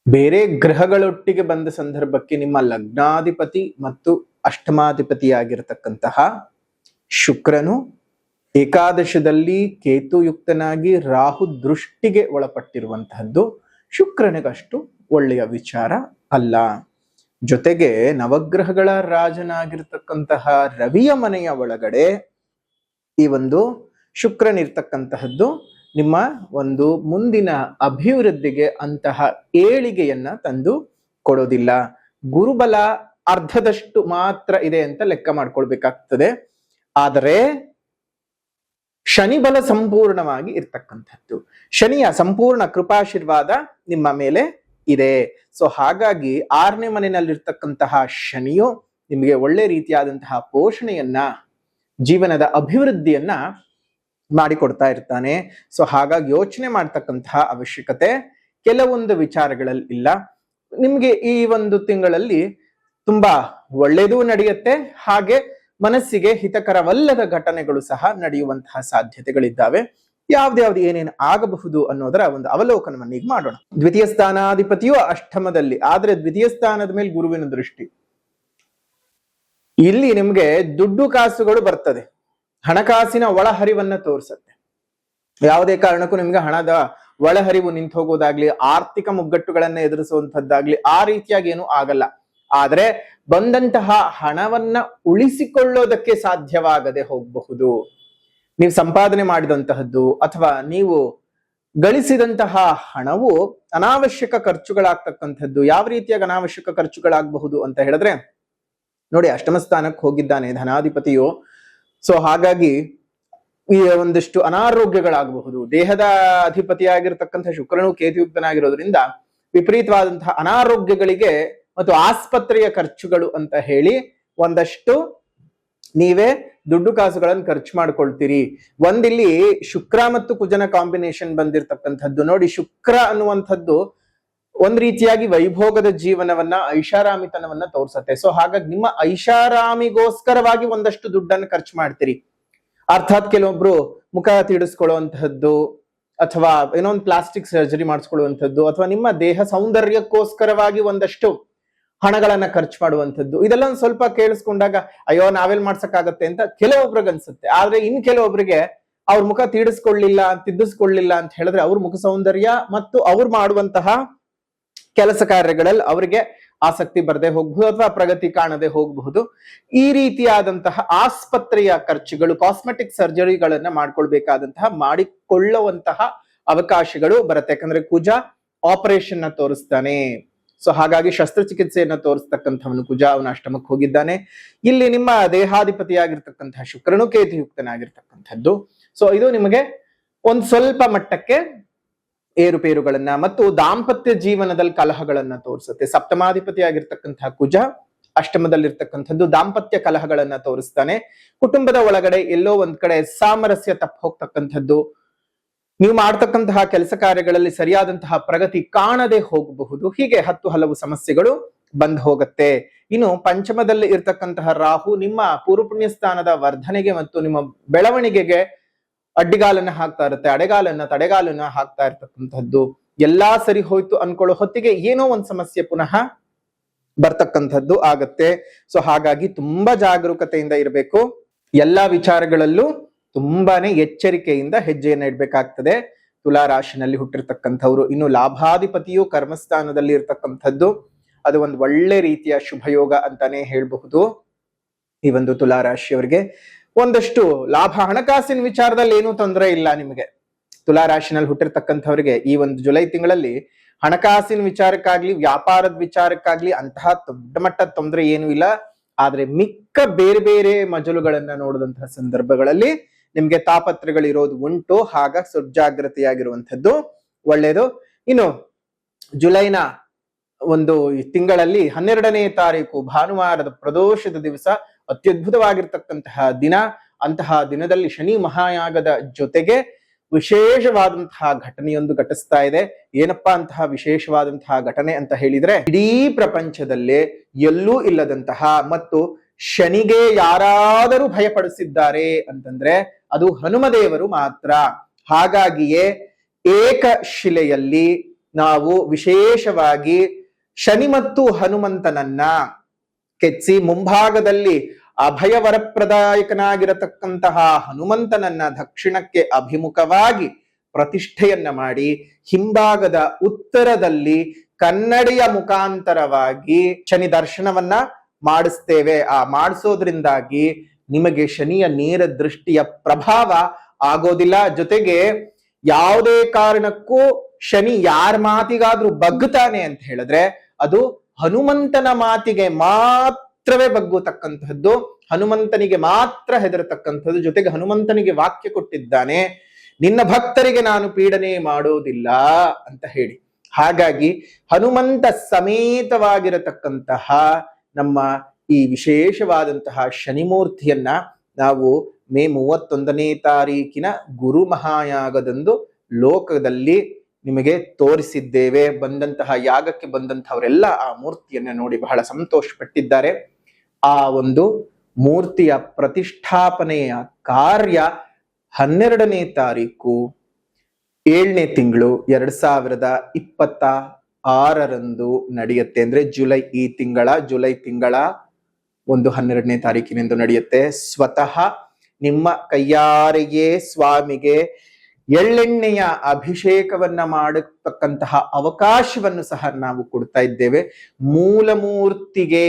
ಬೇರೆ ಗ್ರಹಗಳೊಟ್ಟಿಗೆ ಬಂದ ಸಂದರ್ಭಕ್ಕೆ ನಿಮ್ಮ ಲಗ್ನಾಧಿಪತಿ ಮತ್ತು ಅಷ್ಟಮಾಧಿಪತಿಯಾಗಿರ್ತಕ್ಕಂತಹ ಶುಕ್ರನು ಏಕಾದಶದಲ್ಲಿ ಕೇತುಯುಕ್ತನಾಗಿ ರಾಹು ದೃಷ್ಟಿಗೆ ಒಳಪಟ್ಟಿರುವಂತಹದ್ದು ಶುಕ್ರನಿಗಷ್ಟು ಒಳ್ಳೆಯ ವಿಚಾರ ಅಲ್ಲ. ಜೊತೆಗೆ ನವಗ್ರಹಗಳ ರಾಜನಾಗಿರ್ತಕ್ಕಂತಹ ರವಿಯ ಮನೆಯ ಒಳಗಡೆ ಈ ಒಂದು ಶುಕ್ರನಿರ್ತಕ್ಕಂತಹದ್ದು ನಿಮ್ಮ ಒಂದು ಮುಂದಿನ ಅಭಿವೃದ್ಧಿಗೆ ಅಂತಹ ಏಳಿಗೆಯನ್ನ ತಂದು ಕೊಡೋದಿಲ್ಲ. ಗುರುಬಲ ಅರ್ಧದಷ್ಟು ಮಾತ್ರ ಇದೆ ಅಂತ ಲೆಕ್ಕ ಮಾಡ್ಕೊಳ್ಬೇಕಾಗ್ತದೆ. ಆದರೆ ಶನಿ ಬಲ ಸಂಪೂರ್ಣವಾಗಿ ಇರ್ತಕ್ಕಂಥದ್ದು, ಶನಿಯ ಸಂಪೂರ್ಣ ಕೃಪಾಶೀರ್ವಾದ ನಿಮ್ಮ ಮೇಲೆ ಇದೆ. ಸೊ ಹಾಗಾಗಿ 6ನೇ ಮನೆಯಲ್ಲಿರ್ತಕ್ಕಂತಹ ಶನಿಯು ನಿಮಗೆ ಒಳ್ಳೆ ರೀತಿಯಾದಂತಹ ಪೋಷಣೆಯನ್ನ, ಜೀವನದ ಅಭಿವೃದ್ಧಿಯನ್ನ ಮಾಡಿಕೊಡ್ತಾ ಇರ್ತಾನೆ. ಸೊ ಹಾಗಾಗಿ ಯೋಚನೆ ಮಾಡ್ತಕ್ಕಂತಹ ಅವಶ್ಯಕತೆ ಕೆಲವೊಂದು ವಿಚಾರಗಳಲ್ಲಿ ಇಲ್ಲ. ನಿಮ್ಗೆ ಈ ಒಂದು ತಿಂಗಳಲ್ಲಿ ತುಂಬಾ ಒಳ್ಳೆಯದು ನಡೆಯುತ್ತೆ, ಹಾಗೆ ಮನಸ್ಸಿಗೆ ಹಿತಕರವಲ್ಲದ ಘಟನೆಗಳು ಸಹ ನಡೆಯುವಂತಹ ಸಾಧ್ಯತೆಗಳಿದ್ದಾವೆ. ಯಾವ್ದ್ಯಾವ್ದು ಏನೇನು ಆಗಬಹುದು ಅನ್ನೋದರ ಒಂದು ಅವಲೋಕನವನ್ನು ಈಗ ಮಾಡೋಣ. ದ್ವಿತೀಯ ಸ್ಥಾನಾಧಿಪತಿಯು ಅಷ್ಟಮದಲ್ಲಿ, ಆದ್ರೆ ದ್ವಿತೀಯ ಸ್ಥಾನದ ಮೇಲೆ ಗುರುವಿನ ದೃಷ್ಟಿ. ಇಲ್ಲಿ ನಿಮ್ಗೆ ದುಡ್ಡು ಕಾಸುಗಳು ಬರ್ತದೆ, ಹಣಕಾಸಿನ ಒಳಹರಿವನ್ನ ತೋರಿಸುತ್ತೆ. ಯಾವುದೇ ಕಾರಣಕ್ಕೂ ನಿಮ್ಗೆ ಹಣದ ಒಳಹರಿವು ನಿಂತು ಹೋಗೋದಾಗ್ಲಿ, ಆರ್ಥಿಕ ಮುಗ್ಗಟ್ಟುಗಳನ್ನ ಎದುರಿಸುವಂತದ್ದಾಗ್ಲಿ ಆ ರೀತಿಯಾಗಿ ಏನು ಆಗಲ್ಲ. ಆದ್ರೆ ಬಂದಂತಹ ಹಣವನ್ನ ಉಳಿಸಿಕೊಳ್ಳೋದಕ್ಕೆ ಸಾಧ್ಯವಾಗದೆ ಹೋಗಬಹುದು. ನೀವು ಸಂಪಾದನೆ ಮಾಡಿದಂತಹದ್ದು ಅಥವಾ ನೀವು ಗಳಿಸಿದಂತಹ ಹಣವು ಅನಾವಶ್ಯಕ ಖರ್ಚುಗಳಾಗ್ತಕ್ಕಂಥದ್ದು. ಯಾವ ರೀತಿಯಾಗಿ ಅನಾವಶ್ಯಕ ಖರ್ಚುಗಳಾಗಬಹುದು ಅಂತ ಹೇಳಿದ್ರೆ, ನೋಡಿ, ಅಷ್ಟಮ ಸ್ಥಾನಕ್ಕೆ ಹೋಗಿದ್ದಾನೆ ಧನಾಧಿಪತಿಯು. ಸೊ ಹಾಗಾಗಿ ಈ ಒಂದಿಷ್ಟು ಅನಾರೋಗ್ಯಗಳಾಗಬಹುದು. ದೇಹದ ಅಧಿಪತಿಯಾಗಿರ್ತಕ್ಕಂಥ ಶುಕ್ರನು ಕೇತುಯುಕ್ತನಾಗಿರೋದ್ರಿಂದ ವಿಪರೀತವಾದಂತಹ ಅನಾರೋಗ್ಯಗಳಿಗೆ ಮತ್ತು ಆಸ್ಪತ್ರೆಯ ಖರ್ಚುಗಳು ಅಂತ ಹೇಳಿ ಒಂದಷ್ಟು ನೀವೇ ದುಡ್ಡು ಕಾಸುಗಳನ್ನು ಖರ್ಚು ಮಾಡ್ಕೊಳ್ತೀರಿ. ಒಂದಿಲ್ಲಿ ಶುಕ್ರ ಮತ್ತು ಕುಜನ ಕಾಂಬಿನೇಷನ್ ಬಂದಿರತಕ್ಕಂಥದ್ದು. ನೋಡಿ, ಶುಕ್ರ ಅನ್ನುವಂಥದ್ದು ಒಂದ್ ರೀತಿಯಾಗಿ ವೈಭೋಗದ ಜೀವನವನ್ನ, ಐಷಾರಾಮಿತನವನ್ನ ತೋರ್ಸತ್ತೆ. ಸೊ ಹಾಗಾಗಿ ನಿಮ್ಮ ಐಷಾರಾಮಿಗೋಸ್ಕರವಾಗಿ ಒಂದಷ್ಟು ದುಡ್ಡನ್ನು ಖರ್ಚು ಮಾಡ್ತೀರಿ. ಅರ್ಥಾತ್ ಕೆಲವೊಬ್ರು ಮುಖ ತೀಡಿಸ್ಕೊಳ್ಳುವಂತಹದ್ದು ಅಥವಾ ಏನೋ ಒಂದು ಪ್ಲಾಸ್ಟಿಕ್ ಸರ್ಜರಿ ಮಾಡಿಸ್ಕೊಳ್ಳುವಂಥದ್ದು ಅಥವಾ ನಿಮ್ಮ ದೇಹ ಸೌಂದರ್ಯಕ್ಕೋಸ್ಕರವಾಗಿ ಒಂದಷ್ಟು ಹಣಗಳನ್ನ ಖರ್ಚು ಮಾಡುವಂಥದ್ದು. ಇದೆಲ್ಲ ಒಂದು ಸ್ವಲ್ಪ ಕೇಳಿಸ್ಕೊಂಡಾಗ ಅಯ್ಯೋ ನಾವೆಲ್ ಮಾಡ್ಸಕ್ಕಾಗತ್ತೆ ಅಂತ ಕೆಲವೊಬ್ರಿಗೆ ಅನ್ಸುತ್ತೆ. ಆದ್ರೆ ಇನ್ ಕೆಲವೊಬ್ರಿಗೆ ಅವ್ರ ಮುಖ ತಿದ್ದಿಸ್ಕೊಳ್ಳಿಲ್ಲ ಅಂತ ಹೇಳಿದ್ರೆ ಅವ್ರ ಮುಖ ಸೌಂದರ್ಯ ಮತ್ತು ಅವ್ರು ಮಾಡುವಂತಹ ಕೆಲಸ ಕಾರ್ಯಗಳಲ್ಲಿ ಅವರಿಗೆ ಆಸಕ್ತಿ ಬರದೆ ಹೋಗಬಹುದು ಅಥವಾ ಪ್ರಗತಿ ಕಾಣದೆ ಹೋಗಬಹುದು. ಈ ರೀತಿಯಾದಂತಹ ಆಸ್ಪತ್ರೆಯ ಖರ್ಚುಗಳು, ಕಾಸ್ಮೆಟಿಕ್ ಸರ್ಜರಿಗಳನ್ನ ಮಾಡಿಕೊಳ್ಳುವಂತಹ ಅವಕಾಶಗಳು ಬರುತ್ತೆ. ಯಾಕಂದ್ರೆ ಕುಜ ಆಪರೇಷನ್ ನ ತೋರಿಸ್ತಾನೆ. ಸೊ ಹಾಗಾಗಿ ಶಸ್ತ್ರಚಿಕಿತ್ಸೆಯನ್ನ ತೋರಿಸ್ತಕ್ಕಂಥವನು ಕುಜ, ಅವನ ಅಷ್ಟಮಕ್ಕೆ ಹೋಗಿದ್ದಾನೆ. ಇಲ್ಲಿ ನಿಮ್ಮ ದೇಹಾಧಿಪತಿಯಾಗಿರ್ತಕ್ಕಂತಹ ಶುಕ್ರನು ಕೇತುಯುಕ್ತನಾಗಿರ್ತಕ್ಕಂಥದ್ದು. ಸೊ ಇದು ನಿಮಗೆ ಒಂದ್ ಸ್ವಲ್ಪ ಮಟ್ಟಕ್ಕೆ ಏರುಪೇರುಗಳನ್ನ ಮತ್ತು ದಾಂಪತ್ಯ ಜೀವನದಲ್ಲಿ ಕಲಹಗಳನ್ನ ತೋರಿಸುತ್ತೆ. ಸಪ್ತಮಾಧಿಪತಿಯಾಗಿರ್ತಕ್ಕಂತಹ ಕುಜ ಅಷ್ಟಮದಲ್ಲಿರ್ತಕ್ಕಂಥದ್ದು ದಾಂಪತ್ಯ ಕಲಹಗಳನ್ನ ತೋರಿಸ್ತಾನೆ. ಕುಟುಂಬದ ಒಳಗಡೆ ಎಲ್ಲೋ ಒಂದ್ ಕಡೆ ಸಾಮರಸ್ಯ ತಪ್ಪು ಹೋಗ್ತಕ್ಕಂಥದ್ದು, ನೀವು ಮಾಡ್ತಕ್ಕಂತಹ ಕೆಲಸ ಕಾರ್ಯಗಳಲ್ಲಿ ಸರಿಯಾದಂತಹ ಪ್ರಗತಿ ಕಾಣದೆ ಹೋಗಬಹುದು. ಹೀಗೆ ಹಲವು ಸಮಸ್ಯೆಗಳು ಬಂದ್ ಹೋಗುತ್ತೆ. ಇನ್ನು ಪಂಚಮದಲ್ಲಿ ಇರ್ತಕ್ಕಂತಹ ರಾಹು ನಿಮ್ಮ ಪೂರ್ವಪುಣ್ಯ ಸ್ಥಾನದ ವರ್ಧನೆಗೆ ಮತ್ತು ನಿಮ್ಮ ಬೆಳವಣಿಗೆಗೆ ಅಡ್ಡಿಗಾಲನ್ನ ಹಾಕ್ತಾ ಇರುತ್ತೆ, ತಡೆಗಾಲನ್ನ ಹಾಕ್ತಾ ಇರ್ತಕ್ಕಂಥದ್ದು. ಎಲ್ಲಾ ಸರಿ ಹೋಯ್ತು ಅನ್ಕೊಳ್ಳೋ ಹೊತ್ತಿಗೆ ಏನೋ ಒಂದ್ ಸಮಸ್ಯೆ ಪುನಃ ಬರ್ತಕ್ಕಂಥದ್ದು ಆಗತ್ತೆ. ಸೊ ಹಾಗಾಗಿ ತುಂಬಾ ಜಾಗರೂಕತೆಯಿಂದ ಇರಬೇಕು. ಎಲ್ಲಾ ವಿಚಾರಗಳಲ್ಲೂ ತುಂಬಾನೇ ಎಚ್ಚರಿಕೆಯಿಂದ ಹೆಜ್ಜೆಯನ್ನ ಇಡ್ಬೇಕಾಗ್ತದೆ ತುಲಾ ರಾಶಿನಲ್ಲಿ ಹುಟ್ಟಿರ್ತಕ್ಕಂಥವ್ರು. ಇನ್ನು ಲಾಭಾಧಿಪತಿಯು ಕರ್ಮಸ್ಥಾನದಲ್ಲಿ ಇರ್ತಕ್ಕಂಥದ್ದು ಅದು ಒಂದು ಒಳ್ಳೆ ರೀತಿಯ ಶುಭಯೋಗ ಅಂತಾನೆ ಹೇಳ್ಬಹುದು. ಈ ಒಂದು ತುಲಾ ರಾಶಿಯವರಿಗೆ ಒಂದಷ್ಟು ಲಾಭ, ಹಣಕಾಸಿನ ವಿಚಾರದಲ್ಲಿ ಏನೂ ತೊಂದರೆ ಇಲ್ಲ ನಿಮಗೆ. ತುಲಾ ರಾಶಿನಲ್ಲಿ ಹುಟ್ಟಿರ್ತಕ್ಕಂಥವ್ರಿಗೆ ಈ ಒಂದು ಜುಲೈ ತಿಂಗಳಲ್ಲಿ ಹಣಕಾಸಿನ ವಿಚಾರಕ್ಕಾಗ್ಲಿ ವ್ಯಾಪಾರದ ವಿಚಾರಕ್ಕಾಗ್ಲಿ ಅಂತಹ ದೊಡ್ಡ ಮಟ್ಟದ ತೊಂದರೆ ಏನೂ ಇಲ್ಲ. ಆದ್ರೆ ಮಿಕ್ಕ ಬೇರೆ ಮಜಲುಗಳನ್ನ ನೋಡಿದಂತಹ ಸಂದರ್ಭಗಳಲ್ಲಿ ನಿಮ್ಗೆ ತಾಪತ್ರಗಳಿರೋದು ಉಂಟು. ಹಾಗಾಗಿ ಸ್ವಲ್ಪ ಜಾಗೃತಿಯಾಗಿರುವಂಥದ್ದು ಒಳ್ಳೇದು. ಇನ್ನು ಜುಲೈನ ಒಂದು ತಿಂಗಳಲ್ಲಿ 12ನೇ ತಾರೀಕು ಭಾನುವಾರದ ಪ್ರದೋಷದ ದಿವಸ ಅತ್ಯದ್ಭುತವಾಗಿರ್ತಕ್ಕಂತಹ ದಿನ. ಅಂತಹ ದಿನದಲ್ಲಿ ಶನಿ ಮಹಾಯಾಗದ ಜೊತೆಗೆ ವಿಶೇಷವಾದಂತಹ ಘಟನೆಯೊಂದು ಘಟಿಸ್ತಾ ಇದೆ. ಏನಪ್ಪಾ ಅಂತಹ ವಿಶೇಷವಾದಂತಹ ಘಟನೆ ಅಂತ ಹೇಳಿದ್ರೆ, ಇಡೀ ಪ್ರಪಂಚದಲ್ಲೇ ಎಲ್ಲೂ ಇಲ್ಲದಂತಹ ಮತ್ತು ಶನಿಗೆ ಯಾರಾದರೂ ಭಯಪಡಿಸಿದ್ದಾರೆ ಅಂತಂದ್ರೆ ಅದು ಹನುಮದೇವರು ಮಾತ್ರ. ಹಾಗಾಗಿಯೇ ಏಕಶಿಲೆಯಲ್ಲಿ ನಾವು ವಿಶೇಷವಾಗಿ ಶನಿ ಮತ್ತು ಹನುಮಂತನನ್ನ ಕೆತ್ತಿ ಮುಂಭಾಗದಲ್ಲಿ ಅಭಯವರಪ್ರದಾಯಕನಾಗಿರತಕ್ಕಂತಹ ಹನುಮಂತನನ್ನ ದಕ್ಷಿಣಕ್ಕೆ ಅಭಿಮುಖವಾಗಿ ಪ್ರತಿಷ್ಠೆಯನ್ನ ಮಾಡಿ, ಹಿಂಭಾಗದ ಉತ್ತರದಲ್ಲಿ ಕನ್ನಡಿಯ ಮುಖಾಂತರವಾಗಿ ಶನಿ ದರ್ಶನವನ್ನ ಮಾಡಿಸ್ತೇವೆ. ಆ ಮಾಡಿಸೋದ್ರಿಂದಾಗಿ ನಿಮಗೆ ಶನಿಯ ನೇರ ದೃಷ್ಟಿಯ ಪ್ರಭಾವ ಆಗೋದಿಲ್ಲ. ಜೊತೆಗೆ ಯಾವುದೇ ಕಾರಣಕ್ಕೂ ಶನಿ ಯಾರ ಮಾತಿಗಾದ್ರೂ ಬಗ್ಗುತ್ತಾನೆ ಅಂತ ಹೇಳಿದ್ರೆ ಅದು ಹನುಮಂತನ ಮಾತಿಗೆ ಮಾತ್ರವೇ ಬಗ್ಗುತಕ್ಕಂಥದ್ದು, ಹನುಮಂತನಿಗೆ ಮಾತ್ರ ಹೆದರತಕ್ಕಂಥದ್ದು. ಜೊತೆಗೆ ಹನುಮಂತನಿಗೆ ವಾಕ್ಯ ಕೊಟ್ಟಿದ್ದಾನೆ, ನಿನ್ನ ಭಕ್ತರಿಗೆ ನಾನು ಪೀಡನೆ ಮಾಡೋದಿಲ್ಲ ಅಂತ ಹೇಳಿ. ಹಾಗಾಗಿ ಹನುಮಂತ ಸಮೇತವಾಗಿರತಕ್ಕಂತಹ ನಮ್ಮ ಈ ವಿಶೇಷವಾದಂತಹ ಶನಿಮೂರ್ತಿಯನ್ನ ನಾವು ಮೇ 31ನೇ ತಾರೀಕಿನ ಗುರು ಮಹಾಯಾಗದಂದು ಲೋಕದಲ್ಲಿ ನಿಮಗೆ ತೋರಿಸಿದ್ದೇವೆ. ಬಂದಂತಹ ಯಾಗಕ್ಕೆ ಬಂದಂತಹವರೆಲ್ಲ ಆ ಮೂರ್ತಿಯನ್ನ ನೋಡಿ ಬಹಳ ಸಂತೋಷ ಪಟ್ಟಿದ್ದಾರೆ. ಆ ಒಂದು ಮೂರ್ತಿಯ ಪ್ರತಿಷ್ಠಾಪನೆಯ ಕಾರ್ಯ 12ನೇ ತಾರೀಕು 7ನೇ ತಿಂಗಳು 2026ರಂದು ನಡೆಯುತ್ತೆ. ಅಂದ್ರೆ ಜುಲೈ ತಿಂಗಳ 12ನೇ ತಾರೀಕಿನಿಂದ ನಡೆಯುತ್ತೆ. ಸ್ವತಃ ನಿಮ್ಮ ಕೈಯಾರೆಯೇ ಸ್ವಾಮಿಗೆ ಎಳ್ಳೆಣ್ಣೆಯ ಅಭಿಷೇಕವನ್ನ ಮಾಡತಕ್ಕಂತಹ ಅವಕಾಶವನ್ನು ಸಹ ನಾವು ಕೊಡ್ತಾ ಇದ್ದೇವೆ. ಮೂಲ ಮೂರ್ತಿಗೆ,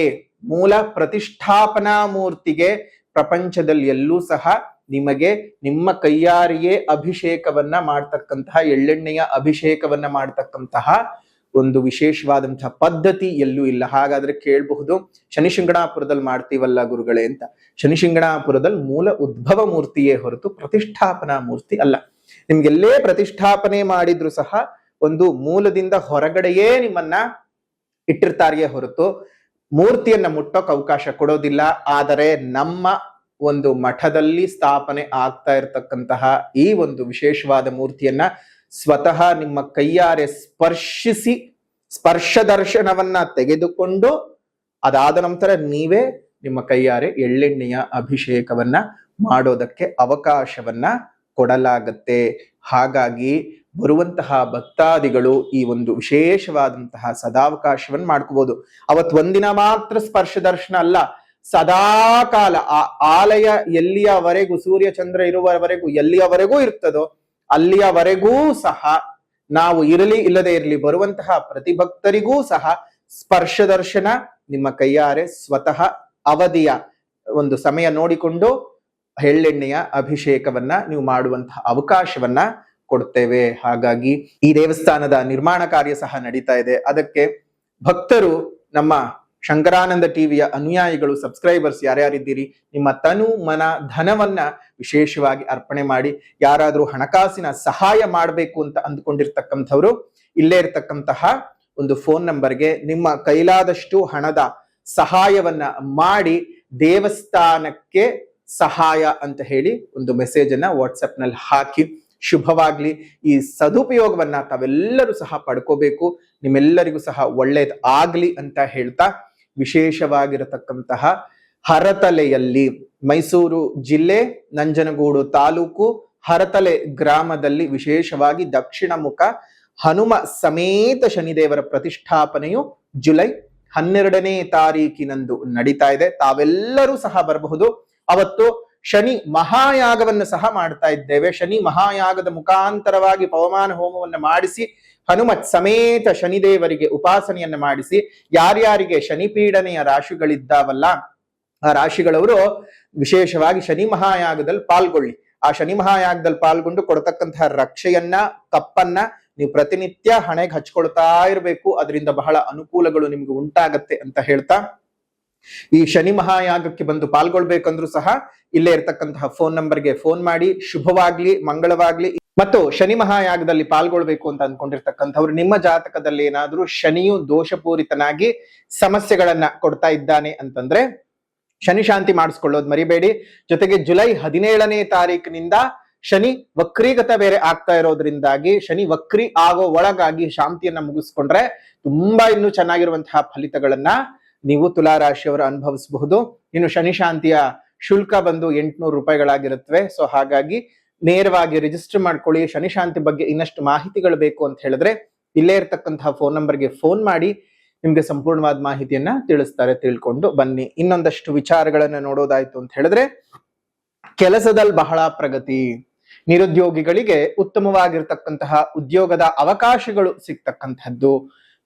ಮೂಲ ಪ್ರತಿಷ್ಠಾಪನಾ ಮೂರ್ತಿಗೆ ಪ್ರಪಂಚದಲ್ಲಿ ಎಲ್ಲೂ ಸಹ ನಿಮಗೆ ನಿಮ್ಮ ಕೈಯಾರಿಯೇ ಅಭಿಷೇಕವನ್ನ ಮಾಡ್ತಕ್ಕಂತಹ, ಎಳ್ಳೆಣ್ಣೆಯ ಅಭಿಷೇಕವನ್ನ ಮಾಡ್ತಕ್ಕಂತಹ ಒಂದು ವಿಶೇಷವಾದಂತಹ ಪದ್ಧತಿ ಎಲ್ಲೂ ಇಲ್ಲ. ಹಾಗಾದ್ರೆ ಕೇಳಬಹುದು, ಶನಿಶಿಂಗಣಾಪುರದಲ್ಲಿ ಮಾಡ್ತೀವಲ್ಲ ಗುರುಗಳೇ ಅಂತ. ಶನಿಶಿಂಗಣಾಪುರದಲ್ಲಿ ಮೂಲ ಉದ್ಭವ ಮೂರ್ತಿಯೇ ಹೊರತು ಪ್ರತಿಷ್ಠಾಪನಾ ಮೂರ್ತಿ ಅಲ್ಲ. ನಿಮ್ಗೆಲ್ಲೇ ಪ್ರತಿಷ್ಠಾಪನೆ ಮಾಡಿದ್ರು ಸಹ ಒಂದು ಮೂಲದಿಂದ ಹೊರಗಡೆಯೇ ನಿಮ್ಮನ್ನ ಇಟ್ಟಿರ್ತಾರೆಯೇ ಹೊರತು ಮೂರ್ತಿಯನ್ನ ಮುಟ್ಟೋಕ್ ಅವಕಾಶ ಕೊಡೋದಿಲ್ಲ. ಆದರೆ ನಮ್ಮ ಒಂದು ಮಠದಲ್ಲಿ ಸ್ಥಾಪನೆ ಆಗ್ತಾ ಇರತಕ್ಕಂತಹ ಈ ಒಂದು ವಿಶೇಷವಾದ ಮೂರ್ತಿಯನ್ನ ಸ್ವತಃ ನಿಮ್ಮ ಕೈಯಾರೆ ಸ್ಪರ್ಶಿಸಿ ಸ್ಪರ್ಶ ದರ್ಶನವನ್ನ ತೆಗೆದುಕೊಂಡು ಅದಾದ ನಂತರ ನೀವೇ ನಿಮ್ಮ ಕೈಯಾರೆ ಎಳ್ಳೆಣ್ಣೆಯ ಅಭಿಷೇಕವನ್ನ ಮಾಡೋದಕ್ಕೆ ಅವಕಾಶವನ್ನ ಕೊಡಲಾಗತ್ತೆ. ಹಾಗಾಗಿ ಬರುವಂತಹ ಭಕ್ತಾದಿಗಳು ಈ ಒಂದು ವಿಶೇಷವಾದಂತಹ ಸದಾವಕಾಶವನ್ನು ಮಾಡ್ಕೋಬಹುದು. ಅವತ್ ಒಂದಿನ ಮಾತ್ರ ಸ್ಪರ್ಶ ದರ್ಶನ ಅಲ್ಲ, ಸದಾ ಕಾಲ ಆ ಆಲಯ ಎಲ್ಲಿಯವರೆಗೂ ಸೂರ್ಯ ಚಂದ್ರ ಇರುವವರೆಗೂ ಎಲ್ಲಿಯವರೆಗೂ ಇರ್ತದೋ ಅಲ್ಲಿಯವರೆಗೂ ಸಹ ನಾವು ಇರಲಿ ಇಲ್ಲದೆ ಇರಲಿ ಬರುವಂತಹ ಪ್ರತಿ ಭಕ್ತರಿಗೂ ಸಹ ಸ್ಪರ್ಶ ದರ್ಶನ ನಿಮ್ಮ ಕೈಯಾರೆ ಸ್ವತಃ ಅವಧಿಯ ಒಂದು ಸಮಯ ನೋಡಿಕೊಂಡು ಎಳ್ಳೆಣ್ಣೆಯ ಅಭಿಷೇಕವನ್ನ ನೀವು ಮಾಡುವಂತಹ ಅವಕಾಶವನ್ನ ಕೊಡ್ತೇವೆ. ಹಾಗಾಗಿ ಈ ದೇವಸ್ಥಾನದ ನಿರ್ಮಾಣ ಕಾರ್ಯ ಸಹ ನಡೀತಾ ಇದೆ. ಅದಕ್ಕೆ ಭಕ್ತರು, ನಮ್ಮ ಶಂಕರಾನಂದ ಟಿವಿಯ ಅನುಯಾಯಿಗಳು, ಸಬ್ಸ್ಕ್ರೈಬರ್ಸ್ ಯಾರ್ಯಾರಿದ್ದೀರಿ, ನಿಮ್ಮ ತನು ಮನ ಧನವನ್ನ ವಿಶೇಷವಾಗಿ ಅರ್ಪಣೆ ಮಾಡಿ. ಯಾರಾದ್ರೂ ಹಣಕಾಸಿನ ಸಹಾಯ ಮಾಡಬೇಕು ಅಂತ ಅಂದ್ಕೊಂಡಿರ್ತಕ್ಕಂಥವ್ರು ಇಲ್ಲೇ ಇರ್ತಕ್ಕಂತಹ ಒಂದು ಫೋನ್ ನಂಬರ್ಗೆ ನಿಮ್ಮ ಕೈಲಾದಷ್ಟು ಹಣದ ಸಹಾಯವನ್ನ ಮಾಡಿ ದೇವಸ್ಥಾನಕ್ಕೆ ಸಹಾಯ ಅಂತ ಹೇಳಿ ಒಂದು ಮೆಸೇಜ್ ಅನ್ನ ವಾಟ್ಸಪ್ ನಲ್ಲಿ ಹಾಕಿ. ಶುಭವಾಗ್ಲಿ. ಈ ಸದುಪಯೋಗವನ್ನ ತಾವೆಲ್ಲರೂ ಸಹ ಪಡ್ಕೋಬೇಕು. ನಿಮ್ಮೆಲ್ಲರಿಗೂ ಸಹ ಒಳ್ಳೇದ್ ಆಗ್ಲಿ ಅಂತ ಹೇಳ್ತಾ, ವಿಶೇಷವಾಗಿರತಕ್ಕಂತಹ ಹರತಲೆಯಲ್ಲಿ, ಮೈಸೂರು ಜಿಲ್ಲೆ ನಂಜನಗೂಡು ತಾಲೂಕು ಹರತಲೆ ಗ್ರಾಮದಲ್ಲಿ ವಿಶೇಷವಾಗಿ ದಕ್ಷಿಣ ಮುಖ ಹನುಮ ಸಮೇತ ಶನಿದೇವರ ಪ್ರತಿಷ್ಠಾಪನೆಯು ಜುಲೈ 12ನೇ ತಾರೀಕಿನಂದು ನಡೀತಾ ಇದೆ. ತಾವೆಲ್ಲರೂ ಸಹ ಬರಬಹುದು. ಅವತ್ತು ಶನಿ ಮಹಾಯಾಗವನ್ನು ಸಹ ಮಾಡ್ತಾ ಇದ್ದೇವೆ. ಶನಿ ಮಹಾಯಾಗದ ಮುಖಾಂತರವಾಗಿ ಪವಮಾನ ಹೋಮವನ್ನು ಮಾಡಿಸಿ ಹನುಮತ್ ಸಮೇತ ಶನಿದೇವರಿಗೆ ಉಪಾಸನೆಯನ್ನ ಮಾಡಿಸಿ, ಯಾರ್ಯಾರಿಗೆ ಶನಿ ಪೀಡನೆಯ ರಾಶಿಗಳಿದ್ದಾವಲ್ಲ ಆ ರಾಶಿಗಳವರು ವಿಶೇಷವಾಗಿ ಶನಿ ಮಹಾಯಾಗದಲ್ಲಿ ಪಾಲ್ಗೊಳ್ಳಿ. ಆ ಶನಿ ಮಹಾಯಾಗದಲ್ಲಿ ಪಾಲ್ಗೊಂಡು ಕೊಡ್ತಕ್ಕಂತಹ ರಕ್ಷೆಯನ್ನ, ಕಪ್ಪನ್ನ ನೀವು ಪ್ರತಿನಿತ್ಯ ಹಣೆಗೆ ಹಚ್ಕೊಳ್ತಾ ಇರಬೇಕು. ಅದರಿಂದ ಬಹಳ ಅನುಕೂಲಗಳು ನಿಮ್ಗೆ ಉಂಟಾಗತ್ತೆ ಅಂತ ಹೇಳ್ತಾ, ಈ ಶನಿ ಮಹಾಯಾಗಕ್ಕೆ ಬಂದು ಪಾಲ್ಗೊಳ್ಬೇಕಂದ್ರೂ ಸಹ ಇಲ್ಲೇ ಇರ್ತಕ್ಕಂತಹ ಫೋನ್ ನಂಬರ್ಗೆ ಫೋನ್ ಮಾಡಿ. ಶುಭವಾಗ್ಲಿ, ಮಂಗಳವಾಗ್ಲಿ. ಮತ್ತು ಶನಿ ಮಹಾಯಾಗದಲ್ಲಿ ಪಾಲ್ಗೊಳ್ಬೇಕು ಅಂತ ಅನ್ಕೊಂಡಿರ್ತಕ್ಕಂಥವ್ರು, ನಿಮ್ಮ ಜಾತಕದಲ್ಲಿ ಏನಾದ್ರೂ ಶನಿಯು ದೋಷಪೂರಿತನಾಗಿ ಸಮಸ್ಯೆಗಳನ್ನ ಕೊಡ್ತಾ ಇದ್ದಾನೆ ಅಂತಂದ್ರೆ ಶನಿ ಶಾಂತಿ ಮಾಡಿಸ್ಕೊಳ್ಳೋದು ಮರಿಬೇಡಿ. ಜೊತೆಗೆ ಜುಲೈ 17ನೇ ತಾರೀಕಿನಿಂದ ಶನಿ ವಕ್ರೀಗತ ಬೇರೆ ಆಗ್ತಾ ಇರೋದ್ರಿಂದಾಗಿ ಶನಿ ವಕ್ರಿ ಆಗೋ ಒಳಗಾಗಿ ಶಾಂತಿಯನ್ನ ಮುಗಿಸ್ಕೊಂಡ್ರೆ ತುಂಬಾ ಇನ್ನೂ ಚೆನ್ನಾಗಿರುವಂತಹ ಫಲಿತಗಳನ್ನ ನೀವು ತುಲಾರಾಶಿಯವರು ಅನುಭವಿಸಬಹುದು. ಇನ್ನು ಶನಿ ಶಾಂತಿಯ ಶುಲ್ಕ ಬಂದು 800 ರೂಪಾಯಿಗಳಾಗಿರುತ್ತವೆ. ಸೊ ಹಾಗಾಗಿ ನೇರವಾಗಿ ರಿಜಿಸ್ಟರ್ ಮಾಡ್ಕೊಳ್ಳಿ. ಶನಿ ಶಾಂತಿ ಬಗ್ಗೆ ಇನ್ನಷ್ಟು ಮಾಹಿತಿಗಳು ಬೇಕು ಅಂತ ಹೇಳಿದ್ರೆ ಇಲ್ಲೇ ಇರ್ತಕ್ಕಂತಹ ಫೋನ್ ನಂಬರ್ಗೆ ಫೋನ್ ಮಾಡಿ, ನಿಮ್ಗೆ ಸಂಪೂರ್ಣವಾದ ಮಾಹಿತಿಯನ್ನ ತಿಳಿಸ್ತಾರೆ. ತಿಳ್ಕೊಂಡು ಬನ್ನಿ. ಇನ್ನೊಂದಷ್ಟು ವಿಚಾರಗಳನ್ನ ನೋಡೋದಾಯ್ತು ಅಂತ ಹೇಳಿದ್ರೆ, ಕೆಲಸದಲ್ಲಿ ಬಹಳ ಪ್ರಗತಿ, ನಿರುದ್ಯೋಗಿಗಳಿಗೆ ಉತ್ತಮವಾಗಿರ್ತಕ್ಕಂತಹ ಉದ್ಯೋಗದ ಅವಕಾಶಗಳು ಸಿಗ್ತಕ್ಕಂಥದ್ದು,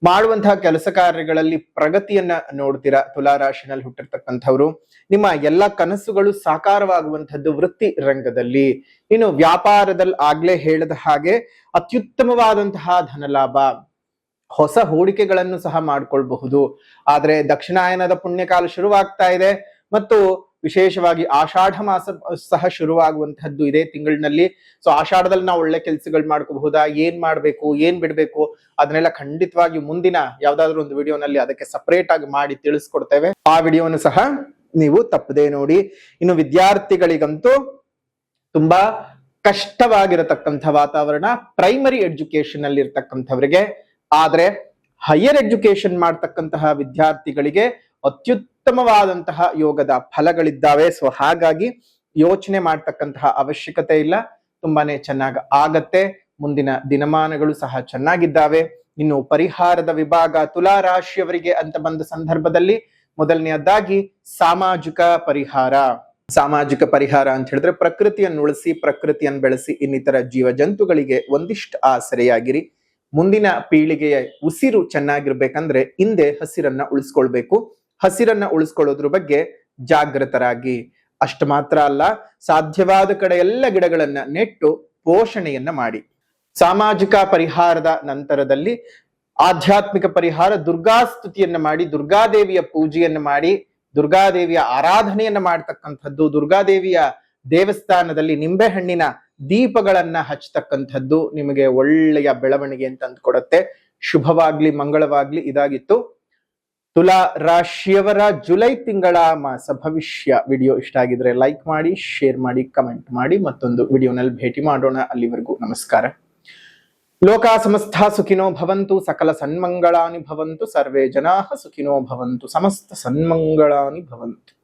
ಮಾಡುವಂತಹ ಕೆಲಸ ಕಾರ್ಯಗಳಲ್ಲಿ ಪ್ರಗತಿಯನ್ನ ನೋಡ್ತೀರಾ. ತುಲಾರಾಶಿನಲ್ಲಿ ಹುಟ್ಟಿರ್ತಕ್ಕಂಥವ್ರು ನಿಮ್ಮ ಎಲ್ಲ ಕನಸುಗಳು ಸಾಕಾರವಾಗುವಂಥದ್ದು ವೃತ್ತಿ ರಂಗದಲ್ಲಿ. ಇನ್ನು ವ್ಯಾಪಾರದಲ್ಲಿ ಆಗ್ಲೇ ಹೇಳಿದ ಹಾಗೆ ಅತ್ಯುತ್ತಮವಾದಂತಹ ಧನಲಾಭ, ಹೊಸ ಹೂಡಿಕೆಗಳನ್ನು ಸಹ ಮಾಡ್ಕೊಳ್ಬಹುದು. ಆದ್ರೆ ದಕ್ಷಿಣಾಯನದ ಪುಣ್ಯಕಾಲ ಶುರುವಾಗ್ತಾ ಇದೆ ಮತ್ತು ವಿಶೇಷವಾಗಿ ಆಷಾಢ ಮಾಸ ಸಹ ಶುರುವಾಗುವಂತಹದ್ದು ಇದೆ ತಿಂಗಳಿನಲ್ಲಿ. ಸೊ ಆಷಾಢದಲ್ಲಿ ನಾವು ಒಳ್ಳೆ ಕೆಲಸಗಳು ಮಾಡ್ಕೋಬಹುದಾ, ಏನ್ ಮಾಡ್ಬೇಕು, ಏನ್ ಬಿಡ್ಬೇಕು, ಅದನ್ನೆಲ್ಲ ಖಂಡಿತವಾಗಿ ಮುಂದಿನ ಯಾವ್ದಾದ್ರು ಒಂದು ವಿಡಿಯೋನಲ್ಲಿ ಅದಕ್ಕೆ ಸಪರೇಟ್ ಆಗಿ ಮಾಡಿ ತಿಳಿಸ್ಕೊಡ್ತೇವೆ. ಆ ವಿಡಿಯೋನು ಸಹ ನೀವು ತಪ್ಪದೇ ನೋಡಿ. ಇನ್ನು ವಿದ್ಯಾರ್ಥಿಗಳಿಗಂತೂ ತುಂಬಾ ಕಷ್ಟವಾಗಿರತಕ್ಕಂಥ ವಾತಾವರಣ ಪ್ರೈಮರಿ ಎಜುಕೇಶನ್ ಅಲ್ಲಿ ಇರ್ತಕ್ಕಂಥವರಿಗೆ. ಆದ್ರೆ ಹೈಯರ್ ಎಜುಕೇಶನ್ ಮಾಡ್ತಕ್ಕಂತಹ ವಿದ್ಯಾರ್ಥಿಗಳಿಗೆ ಅತ್ಯುತ್ತಮವಾದಂತಹ ಯೋಗದ ಫಲಗಳಿದ್ದಾವೆ. ಸೊ ಹಾಗಾಗಿ ಯೋಚನೆ ಮಾಡ್ತಕ್ಕಂತಹ ಅವಶ್ಯಕತೆ ಇಲ್ಲ, ತುಂಬಾನೇ ಚೆನ್ನಾಗಿ ಆಗತ್ತೆ. ಮುಂದಿನ ದಿನಮಾನಗಳು ಸಹ ಚೆನ್ನಾಗಿದ್ದಾವೆ. ಇನ್ನು ಪರಿಹಾರದ ವಿಭಾಗ ತುಲಾರಾಶಿಯವರಿಗೆ ಅಂತ ಬಂದ ಸಂದರ್ಭದಲ್ಲಿ ಮೊದಲನೆಯದಾಗಿ ಸಾಮಾಜಿಕ ಪರಿಹಾರ. ಸಾಮಾಜಿಕ ಪರಿಹಾರ ಅಂತ ಹೇಳಿದ್ರೆ ಪ್ರಕೃತಿಯನ್ನು ಉಳಿಸಿ, ಪ್ರಕೃತಿಯನ್ನು ಬೆಳೆಸಿ, ಇನ್ನಿತರ ಜೀವ ಜಂತುಗಳಿಗೆ ಒಂದಿಷ್ಟು ಆಸರೆಯಾಗಿರಿ. ಮುಂದಿನ ಪೀಳಿಗೆಯ ಉಸಿರು ಚೆನ್ನಾಗಿರ್ಬೇಕಂದ್ರೆ ಹಿಂದೆ ಹಸಿರನ್ನ ಉಳಿಸ್ಕೊಳ್ಬೇಕು. ಹಸಿರನ್ನ ಉಳಿಸ್ಕೊಳ್ಳೋದ್ರ ಬಗ್ಗೆ ಜಾಗೃತರಾಗಿ. ಅಷ್ಟು ಮಾತ್ರ ಅಲ್ಲ, ಸಾಧ್ಯವಾದ ಕಡೆ ಎಲ್ಲ ಗಿಡಗಳನ್ನ ನೆಟ್ಟು ಪೋಷಣೆಯನ್ನ ಮಾಡಿ. ಸಾಮಾಜಿಕ ಪರಿಹಾರದ ನಂತರದಲ್ಲಿ ಆಧ್ಯಾತ್ಮಿಕ ಪರಿಹಾರ, ದುರ್ಗಾಸ್ತುತಿಯನ್ನ ಮಾಡಿ, ದುರ್ಗಾದೇವಿಯ ಪೂಜೆಯನ್ನು ಮಾಡಿ, ದುರ್ಗಾದೇವಿಯ ಆರಾಧನೆಯನ್ನ ಮಾಡ್ತಕ್ಕಂಥದ್ದು, ದುರ್ಗಾದೇವಿಯ ದೇವಸ್ಥಾನದಲ್ಲಿ ನಿಂಬೆಹಣ್ಣಿನ ದೀಪಗಳನ್ನ ಹಚ್ಚತಕ್ಕಂಥದ್ದು ನಿಮಗೆ ಒಳ್ಳೆಯ ಬೆಳವಣಿಗೆ ಅಂತ ಅಂದ್ಕೊಡತ್ತೆ. ಶುಭವಾಗ್ಲಿ, ಮಂಗಳವಾಗ್ಲಿ. ಇದಾಗಿತ್ತು ತುಲಾ ರಾಶಿಯವರ ಜುಲೈ ತಿಂಗಳ ಮಾಸ ಭವಿಷ್ಯ. ವಿಡಿಯೋ ಇಷ್ಟ ಆಗಿದ್ರೆ ಲೈಕ್ ಮಾಡಿ, ಶೇರ್ ಮಾಡಿ, ಕಮೆಂಟ್ ಮಾಡಿ. ಮತ್ತೊಂದು ವಿಡಿಯೋನಲ್ಲಿ ಭೇಟಿ ಮಾಡೋಣ. ಅಲ್ಲಿವರೆಗೂ ನಮಸ್ಕಾರ. ಲೋಕಾ ಸಮಸ್ತ ಸುಖಿನೋ ಭವಂತು, ಸಕಲ ಸನ್ಮಂಗಳಾನಿ ಭವಂತು, ಸರ್ವೇ ಜನಾಃ ಸುಖಿನೋ ಭವಂತು, ಸಮಸ್ತ ಸನ್ಮಂಗಳಾನಿ ಭವಂತು.